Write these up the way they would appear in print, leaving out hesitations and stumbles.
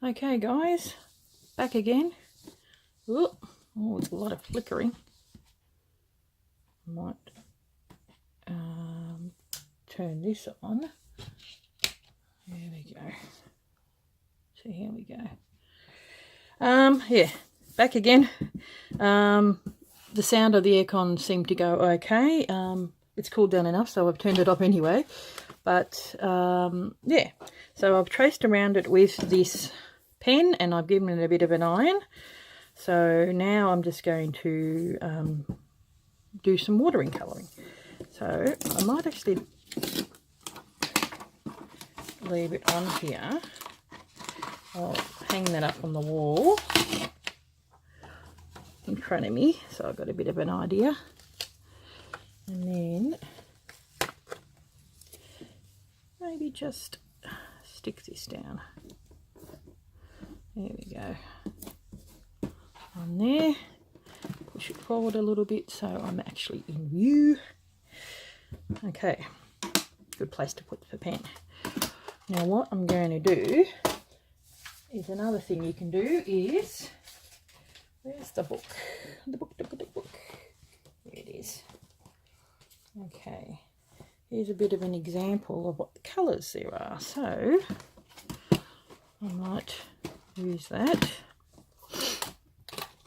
Okay guys, back again. Oh, it's a lot of flickering. Might turn this on. There we go. So here we go. Yeah, back again. The sound of the aircon seemed to go okay. It's cooled down enough, so I've turned it off anyway. But yeah, so I've traced around it with this pen and I've given it a bit of an iron. So now I'm just going to do some watering colouring. So I might actually leave it on here. I'll hang that up on the wall in front of me so I've got a bit of an idea. And then maybe just stick this down. There we go. On there. Push it forward a little bit so I'm actually in view. Okay, good place to put the pen. Now what I'm going to do is another thing you can do is, where's the book? The book. There it is. Okay, here's a bit of an example of what the colours there are. So I might use that.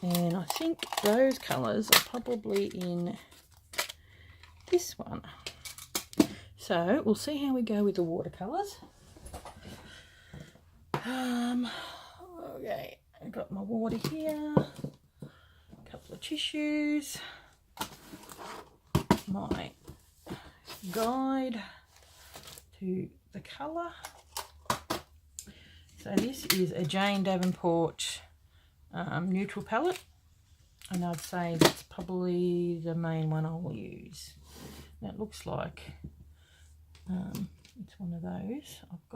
And I think those colours are probably in this one. So we'll see how we go with the watercolours. Okay, I've got my water here, a couple of tissues, my guide to the colour. So this is a Jane Davenport neutral palette, and I'd say that's probably the main one I will use. Now it looks like it's one of those. I've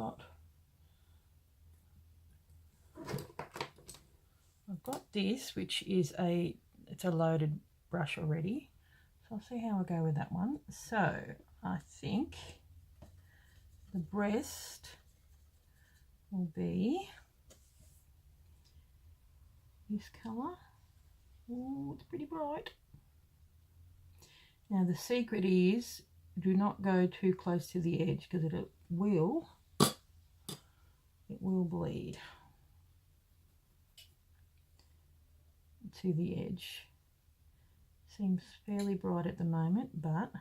got this, which is it's a loaded brush already, so I'll see how I go with that one. So I think the breast will be this colour. Oh, it's pretty bright. Now the secret is, do not go too close to the edge because it will bleed to the edge. Seems fairly bright at the moment, but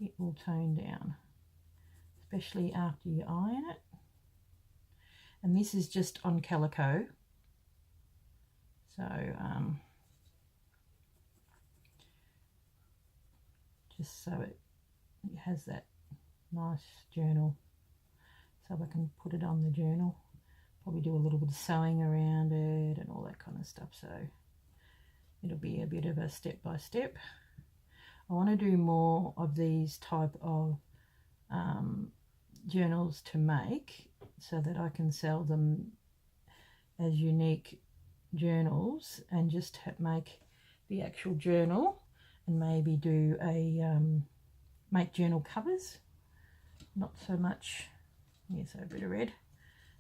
it will tone down, especially after you iron it. And this is just on calico, so just so it has that nice journal, so I can put it on the journal. Probably do a little bit of sewing around it and all that kind of stuff, so it'll be a bit of a step by step. I want to do more of these type of journals to make, so that I can sell them as unique journals and just make the actual journal, and maybe do a make journal covers. Not so much, yes, a bit of red,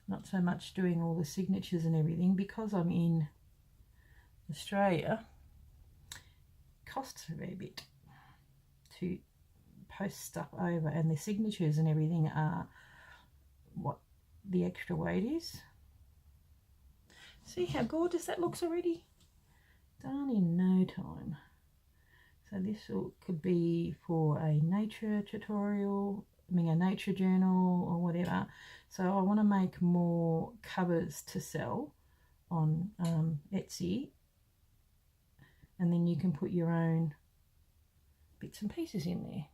not so much doing all the signatures and everything, because I'm in Australia. It costs a fair bit to post stuff over, and the signatures and everything are what the extra weight is. See how gorgeous that looks already? Done in no time. So this could be for a nature tutorial, I mean a nature journal or whatever. So I want to make more covers to sell on Etsy, and then you can put your own bits and pieces in there.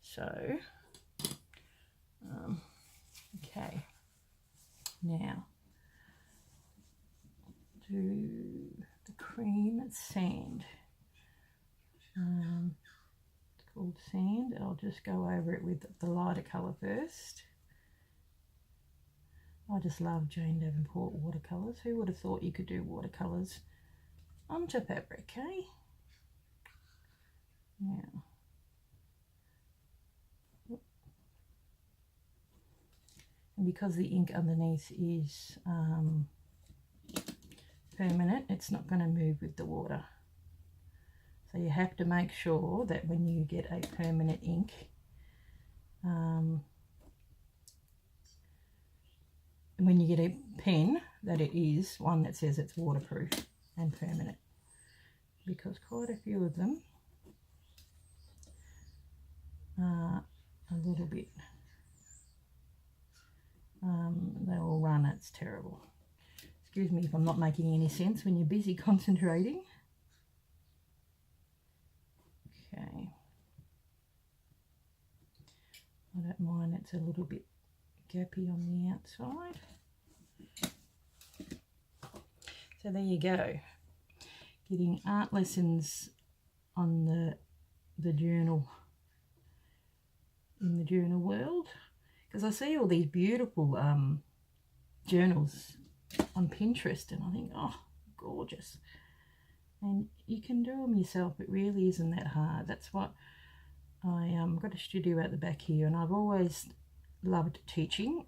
So okay, now do the cream sand. It's called sand. I'll just go over it with the lighter colour first. I just love Jane Davenport watercolours. Who would have thought you could do watercolours onto fabric, eh? Now, And because the ink underneath is permanent, it's not going to move with the water. So you have to make sure that when you get a permanent ink, when you get a pen, that it is one that says it's waterproof and permanent, because quite a few of them are a little bit, they will run. It's terrible. Excuse me if I'm not making any sense when you're busy concentrating. Okay, I don't mind, it's a little bit gappy on the outside. So there you go, getting art lessons on the journal, in the journal world, because I see all these beautiful journals on Pinterest and I think, oh, gorgeous. And you can do them yourself. It really isn't that hard. That's what I've got a studio at the back here, and I've always loved teaching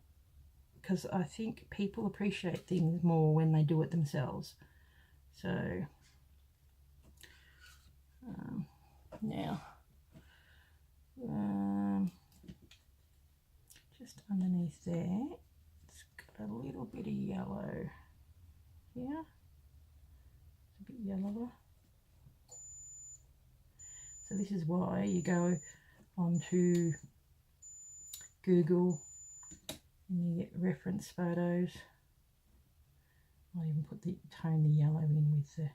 because I think people appreciate things more when they do it themselves. So now just underneath there, it's got a little bit of yellow here. A bit yellower. So this is why you go onto Google and you get reference photos. I'll even tone the yellow in with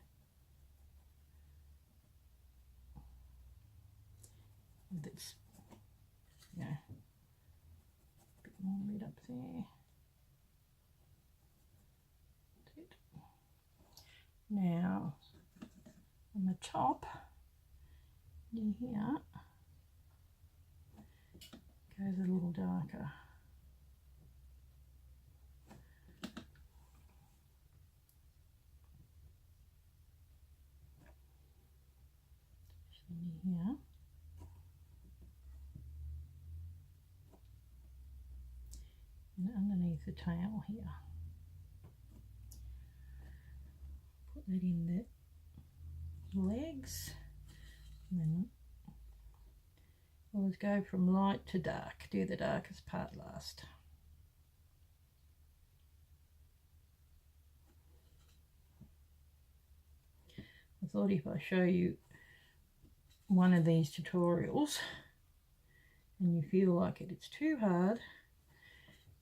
it's, you know, a bit more red up there. That's it. Now on the top in here goes a little darker. In here. And underneath the tail here. Put that in the legs, and then always go from light to dark. Do the darkest part last. I thought if I show you one of these tutorials and you feel like it's too hard,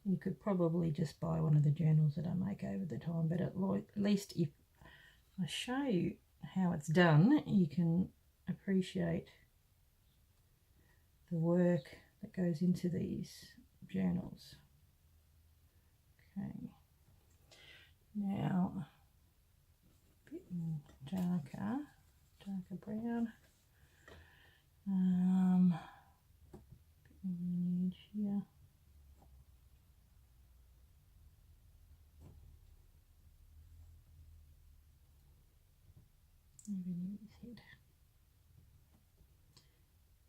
you could probably just buy one of the journals that I make over the time, but at least if I show you how it's done, you can appreciate the work that goes into these journals. Okay, now a bit more darker brown. Bit more on the edge here. Maybe near his head.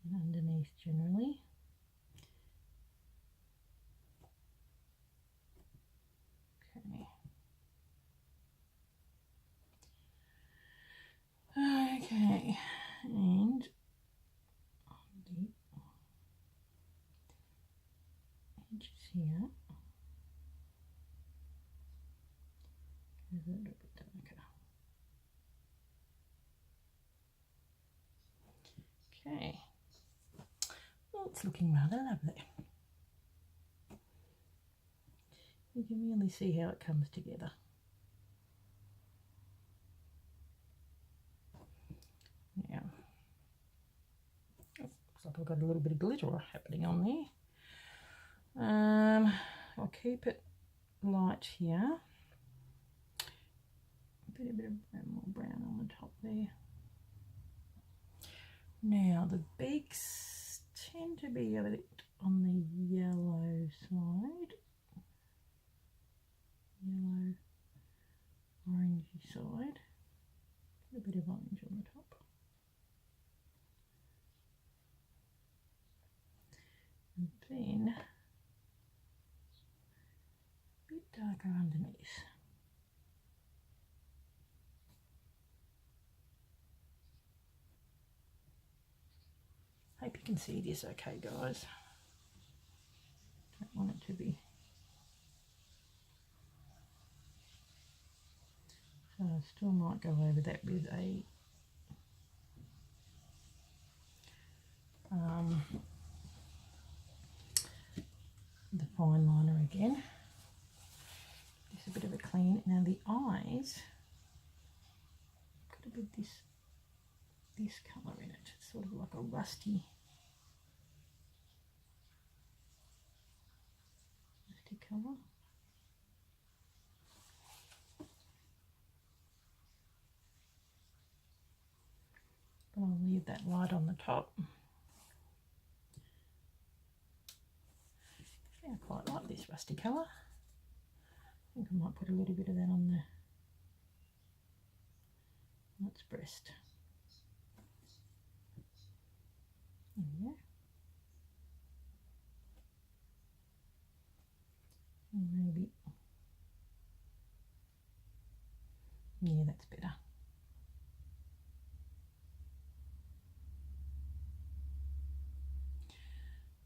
And underneath generally. Okay. Okay, and on the edges here goes a little bit darker. Okay, well, it's looking rather lovely. You can really see how it comes together. Yeah. Looks like I've got a little bit of glitter happening on there. I'll keep it light here. A bit more brown on the top there. Now the beaks tend to be a bit on the yellow side. Yellow, orangey side. A bit of orange on the top. And then darker underneath. Hope you can see this okay, guys. Don't want it to be. So I still might go over that with a the fine liner again. Just a bit of a clean. Now the eyes got a bit this colour in it. It's sort of like a rusty colour. But I'll leave that light on the top. Yeah, I quite like this rusty colour. I think I might put a little bit of that on its breast. There we go. And maybe, yeah, that's better.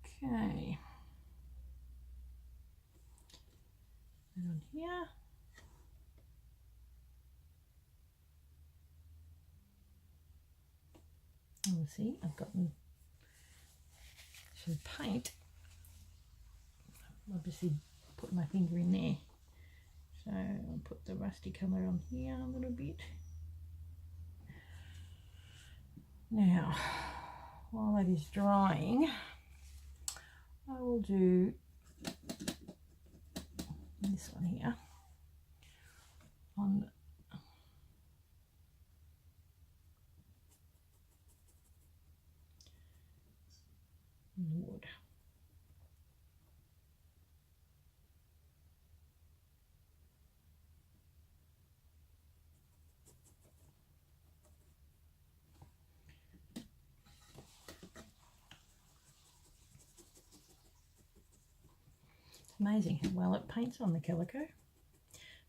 Okay. And on here. Oh, see, I've gotten some paint. Obviously put my finger in there. So I'll put the rusty colour on here a little bit. Now, while that is drying, I will do this one here on the wood. Amazing how well it paints on the calico.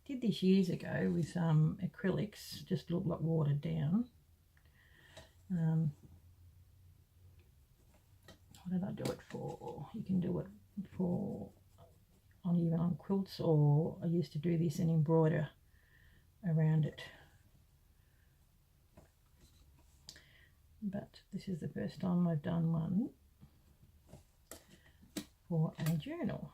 Did this years ago with acrylics, just looked like watered down. What did I do it for? You can do it for even on quilts, or I used to do this and embroider around it. But this is the first time I've done one for a journal.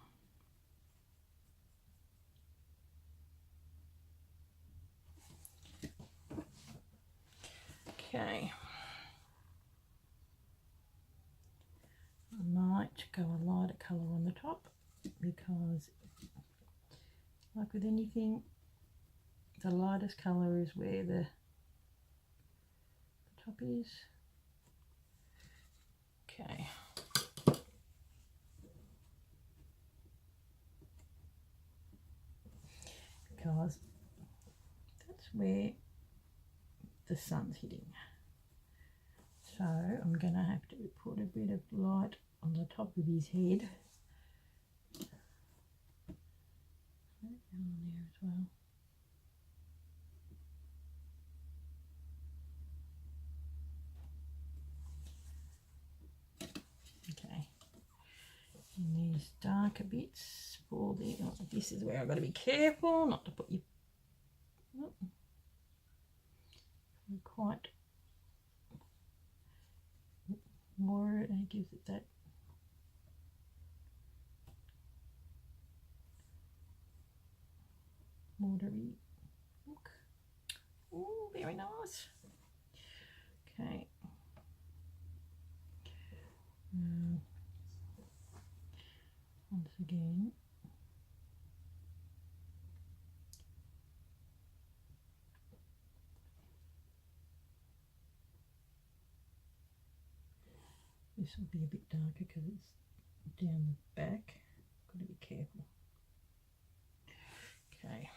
Okay, I might go a lighter colour on the top, because like with anything, the lightest colour is where the top is. Okay. Because that's where the sun's hitting. So I'm going to have to put a bit of light on the top of his head. Down there as well. Okay. And these darker bits for the, oh, this is where I've got to be careful not to put your, oh, quite more, and it gives it that watery look. Oh, very nice. Okay. Once again, this will be a bit darker because it's down the back. Got to be careful. Okay.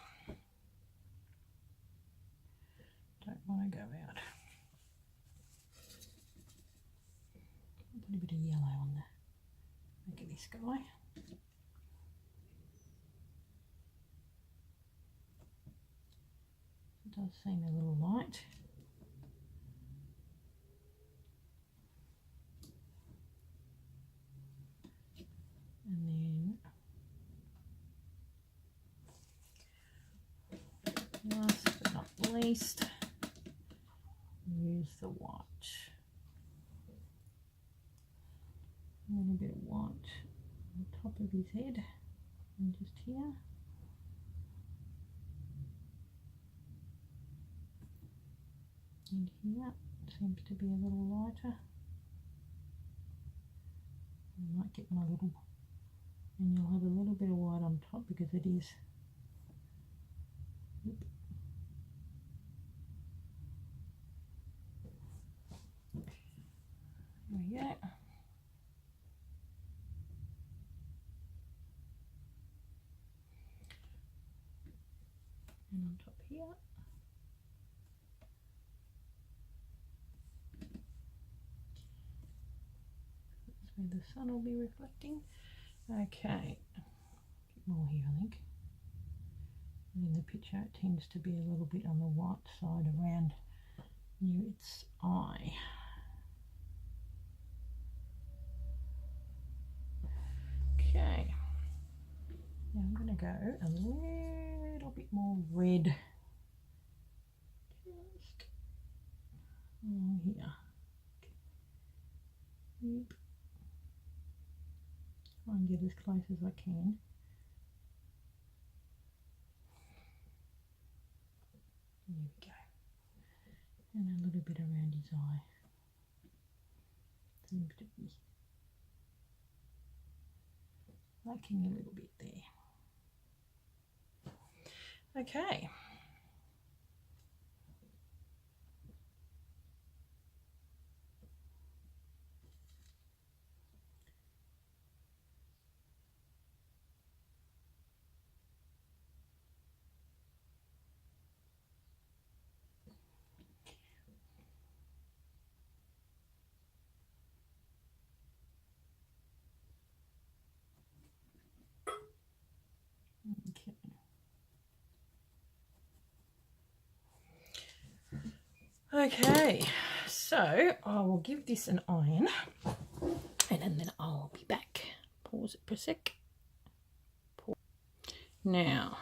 Don't want to go out. Put a bit of yellow on the, look at this guy. does seem a little light. And then last but not least, use the white. A little bit of white on top of his head and just here. And here seems to be a little lighter. I might get my little, and you'll have a little bit of white on top because it is. There we go. And on top here. That's where the sun will be reflecting. Okay, a bit more here I think. And in the picture it tends to be a little bit on the white side around near its eye. Okay, now I'm going to go a little bit more red just along here. Yep. Try and get as close as I can. There we go. And a little bit around his eye. Seems to be lacking a little bit there. Okay. Okay, so I will give this an iron and then I'll be back. Pause it for a sec. Pause. Now,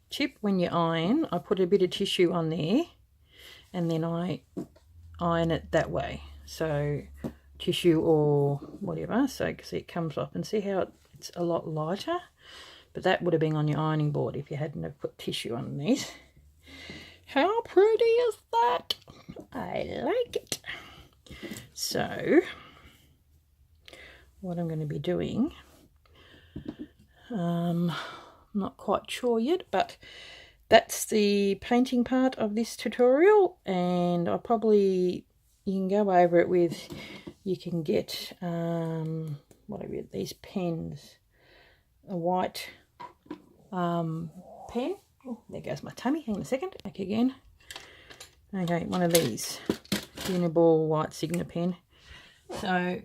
tip when you iron, I put a bit of tissue on there and then I iron it that way. So tissue or whatever, so see it comes off and see how it's a lot lighter. But that would have been on your ironing board if you hadn't have put tissue underneath. How pretty is that? I like it. So, what I'm going to be doing, I'm not quite sure yet, but that's the painting part of this tutorial, and you can go over it with, you can get, these pens, a white pen. Oh, there goes my tummy. Hang on a second. Back again. Okay, one of these Uniball white Sigma pen. So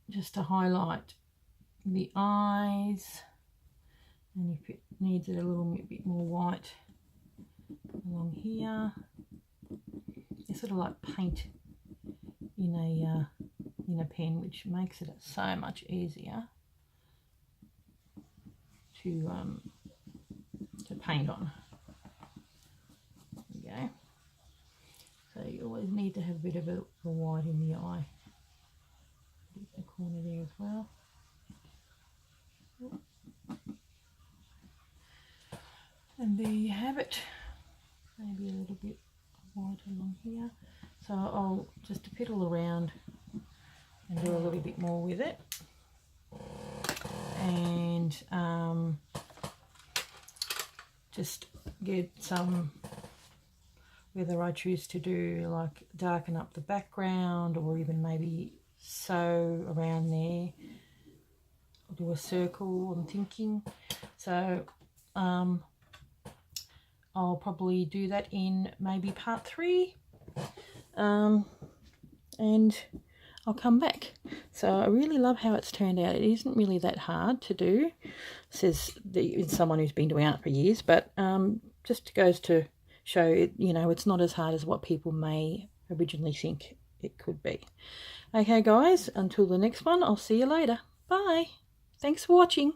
just to highlight the eyes, and if it needs it a little bit more white along here, you sort of like paint in a pen, which makes it so much easier to paint on. There we go. So you always need to have a bit of a white in the eye. Get the corner there as well. And there you have it. Maybe a little bit white along here. So I'll just fiddle around and do a little bit more with it. And just get some, whether I choose to do like darken up the background or even maybe sew around there, I'll do a circle, I'm thinking. So I'll probably do that in maybe part 3, and I'll come back. So I really love how it's turned out. It isn't really that hard to do, says someone who's been doing art for years, but just goes to show it, you know, it's not as hard as what people may originally think it could be. Okay guys, until the next one, I'll see you later. Bye. Thanks for watching.